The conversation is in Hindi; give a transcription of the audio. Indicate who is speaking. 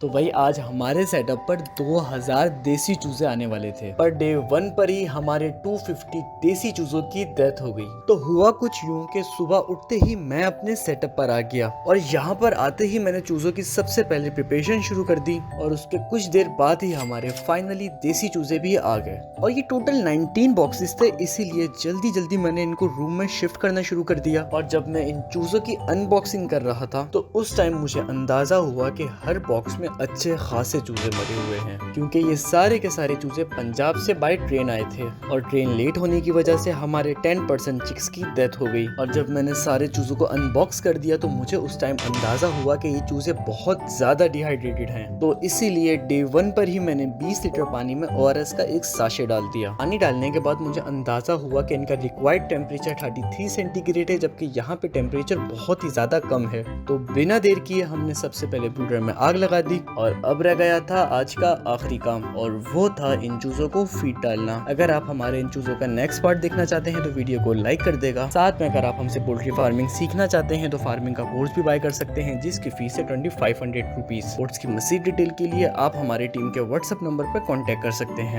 Speaker 1: तो भाई आज हमारे सेटअप पर 2000 देसी चूजे आने वाले थे, पर डे 1 पर ही हमारे 250 देसी चूजों की डेथ हो गई। तो हुआ कुछ यूं कि सुबह उठते ही मैं अपने सेटअप पर आ गया और यहाँ पर आते ही मैंने चूजों की सबसे पहले प्रिपरेशन शुरू कर दी और उसके कुछ देर बाद ही हमारे फाइनली देसी चूजे भी आ गए। और ये टोटल 19 बॉक्सेस थे, इसीलिए जल्दी जल्दी मैंने इनको रूम में शिफ्ट करना शुरू कर दिया। और जब मैं इन चूजों की अनबॉक्सिंग कर रहा था तो उस टाइम मुझे अंदाजा हुआ कि हर बॉक्स में अच्छे खासे चूजे मरे हुए हैं, क्योंकि ये सारे के सारे चूजे पंजाब से बाय ट्रेन आए थे और ट्रेन लेट होने की वजह से हमारे 10% चिक्स की डेथ हो गई। और जब मैंने सारे चूजों को अनबॉक्स कर दिया तो मुझे उस टाइम अंदाजा हुआ कि ये चूजे बहुत ज्यादा डिहाइड्रेटेड हैं। तो इसीलिए डे 1 पर ही मैंने 20 लीटर पानी में ORS का एक साशे डाल दिया। पानी डालने के बाद मुझे अंदाजा हुआ कि इनका रिक्वायर्ड टेम्परेचर 33 सेंटीग्रेड है, जबकि यहाँ पे टेम्परेचर बहुत ही ज्यादा कम है। तो बिना देर किए हमने सबसे पहले ब्रूडर में आग लगा दी और अब रह गया था आज का आखिरी काम, और वो था इन चूजों को फीड डालना। अगर आप हमारे इन चूजों का नेक्स्ट पार्ट देखना चाहते हैं तो वीडियो को लाइक कर देगा। साथ में अगर आप हमसे पोल्ट्री फार्मिंग सीखना चाहते हैं तो फार्मिंग का कोर्स भी बाय कर सकते हैं, जिसकी फीस है 2500 रुपीज। कोर्स की मजीद डिटेल के लिए आप हमारी टीम के व्हाट्सएप नंबर पर कॉन्टेक्ट कर सकते हैं।